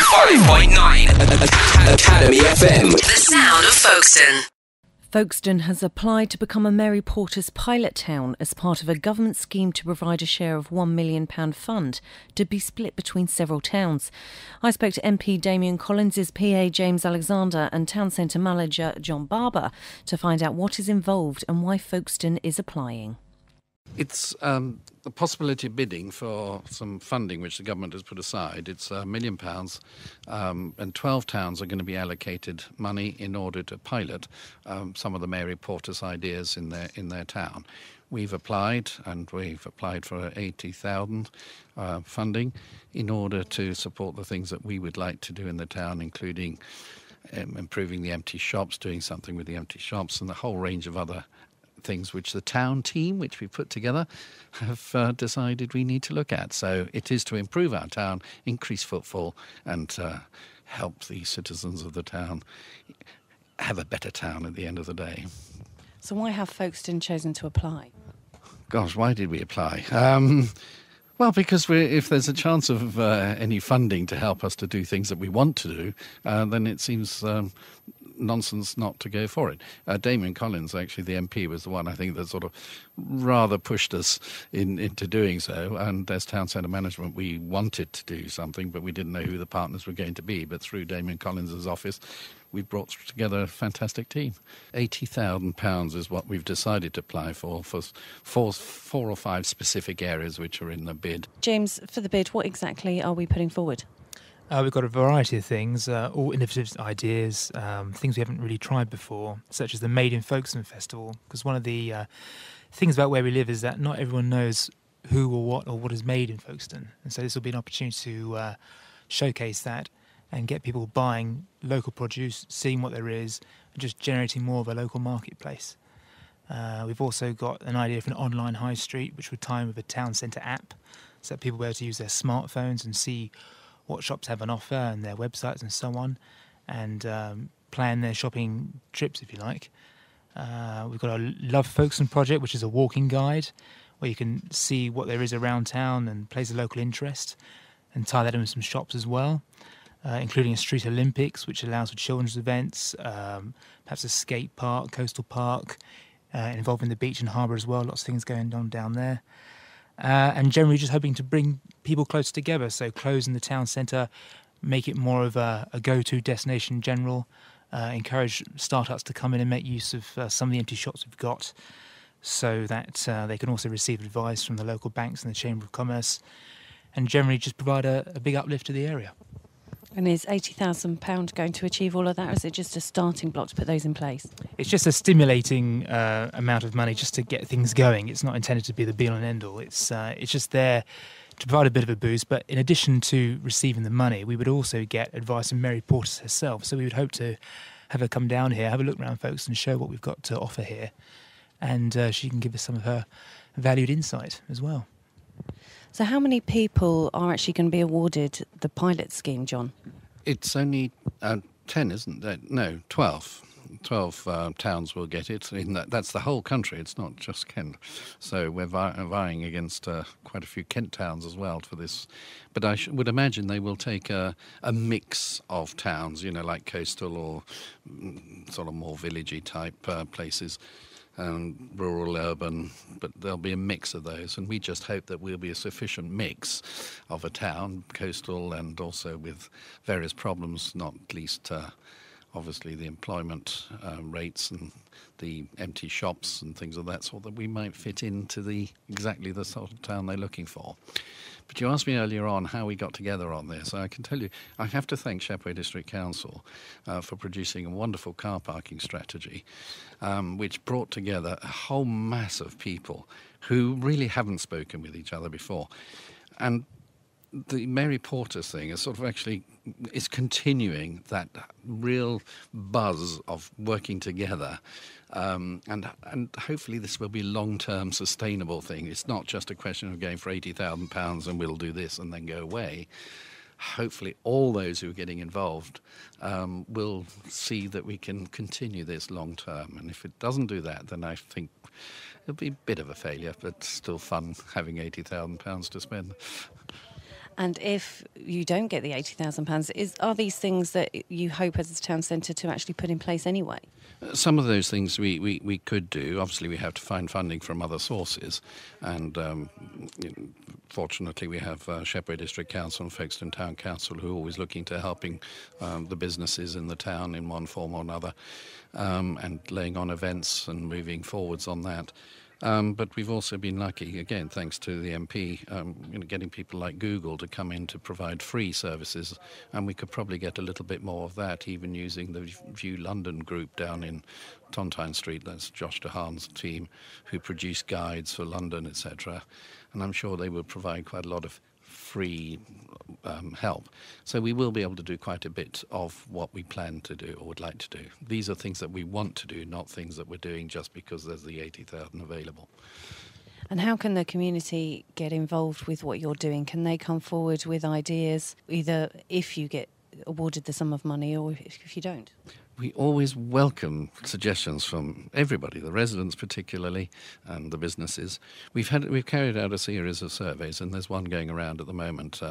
105.9 Academy FM. The sound of Folkestone. Folkestone has applied to become a Mary Portas pilot town as part of a government scheme to provide a share of £1 million fund to be split between several towns. I spoke to MP Damien Collins' PA James Alexander and Town Centre Manager John Barber to find out what is involved and why Folkestone is applying. It's the possibility of bidding for some funding which the government has put aside. It's £1 million, and 12 towns are going to be allocated money in order to pilot some of the Mary Portas ideas in their town. We've applied, and we've applied for 80,000 funding in order to support the things that we would like to do in the town, including improving the empty shops, doing something with the empty shops, and the whole range of other things which the town team, which we put together, have decided we need to look at. So it is to improve our town, increase footfall, and help the citizens of the town have a better town at the end of the day. So why have Folkestone chosen to apply? Gosh, why did we apply? Well, because if there's a chance of any funding to help us to do things that we want to do, then it seems nonsense not to go for it. Damien Collins, actually the MP, was the one I think that sort of rather pushed us into doing so, and as Town Centre Management we wanted to do something, but we didn't know who the partners were going to be. But through Damien Collins' office we brought together a fantastic team. £80,000 is what we've decided to apply for four or five specific areas which are in the bid. James, for the bid, what exactly are we putting forward? We've got a variety of things, all innovative ideas, things we haven't really tried before, such as the Made in Folkestone Festival, because one of the things about where we live is that not everyone knows who or what is made in Folkestone. And so this will be an opportunity to showcase that and get people buying local produce, seeing what there is, and just generating more of a local marketplace. We've also got an idea for an online high street, which would tie in with a town centre app, so that people will be able to use their smartphones and see what shops have on offer and their websites and so on, and plan their shopping trips, if you like. We've got a Love Folkestone project, which is a walking guide where you can see what there is around town and places of local interest, and tie that in with some shops as well, including a Street Olympics, which allows for children's events, perhaps a skate park, coastal park, involving the beach and harbour as well. Lots of things going on down there. And generally just hoping to bring people closer together, so closing the town centre, make it more of a go-to destination in general, encourage startups to come in and make use of some of the empty shops we've got, so that they can also receive advice from the local banks and the Chamber of Commerce, and generally just provide a big uplift to the area. And is £80,000 going to achieve all of that, or is it just a starting block to put those in place? It's just a stimulating amount of money just to get things going. It's not intended to be the be-all and end-all. It's just there to provide a bit of a boost. But in addition to receiving the money, we would also get advice from Mary Portas herself. So we would hope to have her come down here, have a look around folks and show what we've got to offer here. And she can give us some of her valued insight as well. So how many people are actually going to be awarded the pilot scheme, John? It's only 10, isn't it? No, 12. 12 towns will get it. That's the whole country, it's not just Kent. So we're vying against quite a few Kent towns as well for this. But I would imagine they will take a mix of towns, like coastal or sort of more villagey type places. Rural, urban, but there'll be a mix of those, and we just hope that we'll be a sufficient mix of a town, coastal and also with various problems, not least obviously the employment rates and the empty shops and things of that sort, that we might fit into exactly the sort of town they're looking for. But you asked me earlier on how we got together on this. I can tell you, I have to thank Shepway District Council for producing a wonderful car parking strategy, which brought together a whole mass of people who really haven't spoken with each other before. And the Mary Portas thing is sort of actually is continuing that real buzz of working together. And hopefully this will be a long-term sustainable thing. It's not just a question of going for £80,000 and we'll do this and then go away. Hopefully all those who are getting involved will see that we can continue this long-term. And if it doesn't do that, then I think it'll be a bit of a failure, but still fun having £80,000 to spend. And if you don't get the £80,000, are these things that you hope as a town centre to actually put in place anyway? Some of those things we could do. Obviously, we have to find funding from other sources, and fortunately, we have Shepway District Council and Folkestone Town Council who are always looking to helping the businesses in the town in one form or another, and laying on events and moving forwards on that. But we've also been lucky, again, thanks to the MP, getting people like Google to come in to provide free services, and we could probably get a little bit more of that, even using the View London group down in Tontine Street. That's Josh DeHaan's team, who produce guides for London, etc. And I'm sure they will provide quite a lot of free help. So we will be able to do quite a bit of what we plan to do or would like to do. These are things that we want to do, not things that we're doing just because there's the 80,000 available. And how can the community get involved with what you're doing? Can they come forward with ideas, either if you get awarded the sum of money or if you don't? We always welcome suggestions from everybody, the residents particularly, and the businesses. We've carried out a series of surveys, and there's one going around at the moment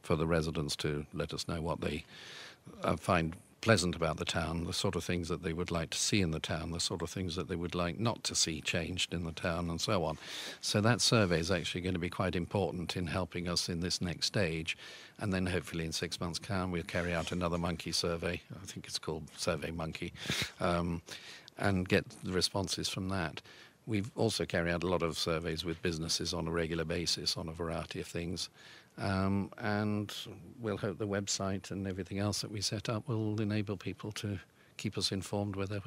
for the residents to let us know what they find pleasant about the town, the sort of things that they would like to see in the town, the sort of things that they would like not to see changed in the town, and so on. So that survey is actually going to be quite important in helping us in this next stage. And then hopefully in 6 months' time we'll carry out another monkey survey, I think it's called Survey Monkey, and get the responses from that. We've also carried out a lot of surveys with businesses on a regular basis on a variety of things. And we'll hope the website and everything else that we set up will enable people to keep us informed whether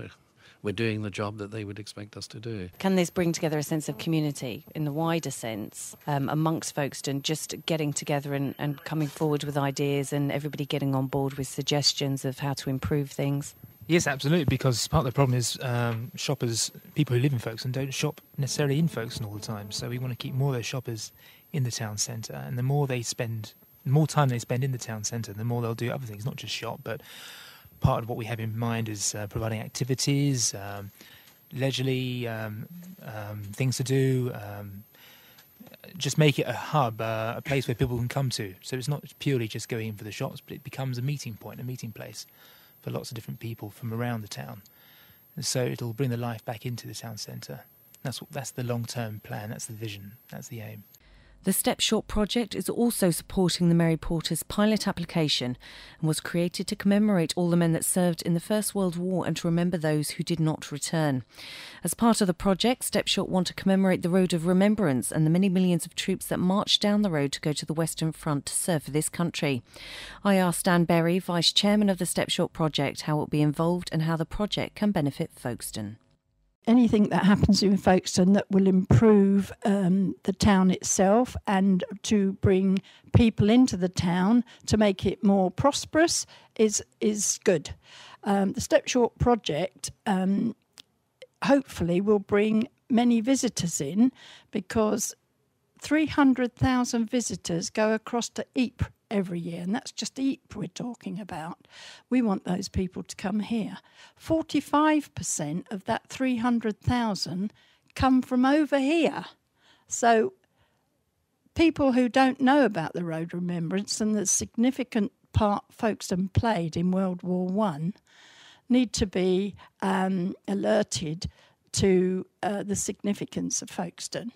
we're doing the job that they would expect us to do. Can this bring together a sense of community in the wider sense amongst Folkestone, just getting together and coming forward with ideas and everybody getting on board with suggestions of how to improve things? Yes, absolutely, because part of the problem is shoppers, people who live in Folkestone, don't shop necessarily in Folkestone all the time. So we want to keep more of those shoppers in the town centre, and the more time they spend in the town centre, the more they'll do other things, not just shop. But part of what we have in mind is providing activities, leisurely things to do, just make it a hub, a place where people can come to. So it's not purely just going in for the shops, but it becomes a meeting point, a meeting place for lots of different people from around the town. And so it'll bring the life back into the town centre. That's the long-term plan, that's the vision, that's the aim. The Step Short project is also supporting the Mary Portas pilot application and was created to commemorate all the men that served in the First World War and to remember those who did not return. As part of the project, Step Short want to commemorate the Road of Remembrance and the many millions of troops that marched down the road to go to the Western Front to serve for this country. I asked Dan Berry, Vice Chairman of the Step Short project, how it will be involved and how the project can benefit Folkestone. Anything that happens in Folkestone that will improve the town itself and to bring people into the town to make it more prosperous is good. The Step Short project hopefully will bring many visitors in, because 300,000 visitors go across to Ypres every year, and that's just Ypres we're talking about. We want those people to come here. 45% of that 300,000 come from over here. So people who don't know about the Road of Remembrance and the significant part Folkestone played in World War I need to be alerted to the significance of Folkestone.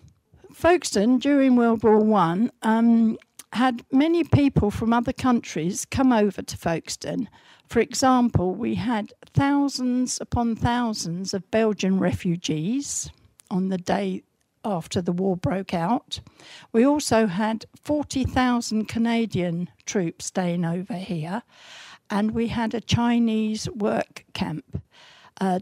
Folkestone, during World War I, had many people from other countries come over to Folkestone. For example, we had thousands upon thousands of Belgian refugees on the day after the war broke out. We also had 40,000 Canadian troops staying over here, and we had a Chinese work camp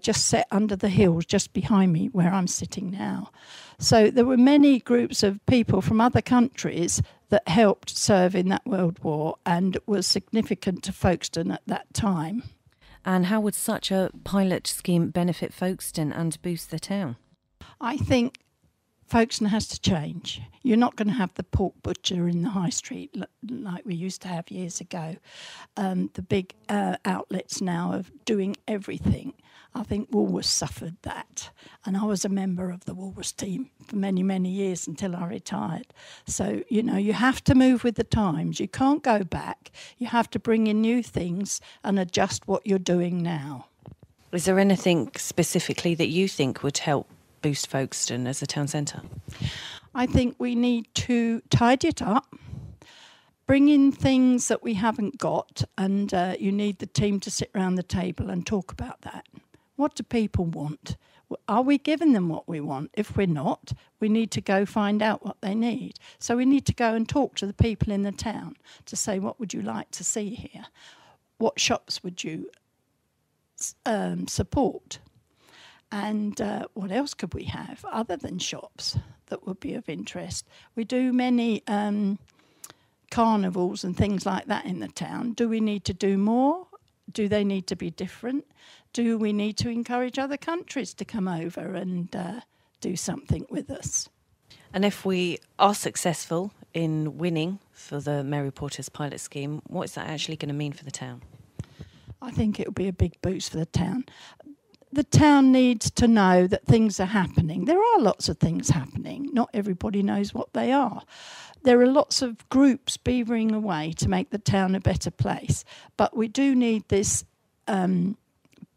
just set under the hills just behind me where I'm sitting now. So there were many groups of people from other countries that helped serve in that World War and was significant to Folkestone at that time. And how would such a pilot scheme benefit Folkestone and boost the town? I think Folkestone has to change. You're not going to have the pork butcher in the high street like we used to have years ago. The big outlets now of doing everything. I think Woolworths suffered that. And I was a member of the Woolworths team for many, many years until I retired. So, you have to move with the times. You can't go back. You have to bring in new things and adjust what you're doing now. Is there anything specifically that you think would help boost Folkestone as a town centre? I think we need to tidy it up, bring in things that we haven't got, and you need the team to sit around the table and talk about that. What do people want? Are we giving them what we want? If we're not, we need to go find out what they need. So we need to go and talk to the people in the town to say, what would you like to see here? What shops would you support? And what else could we have other than shops that would be of interest? We do many carnivals and things like that in the town. Do we need to do more? Do they need to be different? Do we need to encourage other countries to come over and do something with us? And if we are successful in winning for the Mary Portas pilot scheme, what is that actually going to mean for the town? I think it will be a big boost for the town. The town needs to know that things are happening. There are lots of things happening. Not everybody knows what they are. There are lots of groups beavering away to make the town a better place. But we do need this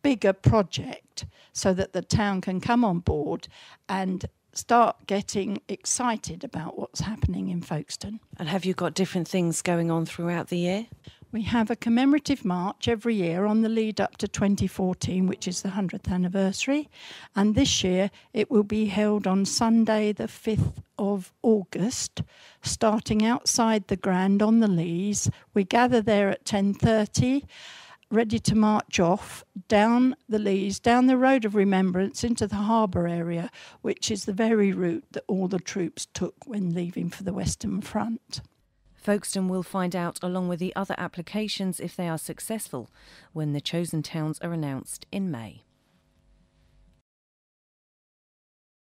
bigger project so that the town can come on board and start getting excited about what's happening in Folkestone. And have you got different things going on throughout the year? We have a commemorative march every year on the lead up to 2014, which is the 100th anniversary. And this year it will be held on Sunday, the 5th of August, starting outside the Grand on the Lees. We gather there at 10:30, ready to march off down the Lees, down the Road of Remembrance into the harbour area, which is the very route that all the troops took when leaving for the Western Front. Folkestone will find out, along with the other applications, if they are successful when the chosen towns are announced in May.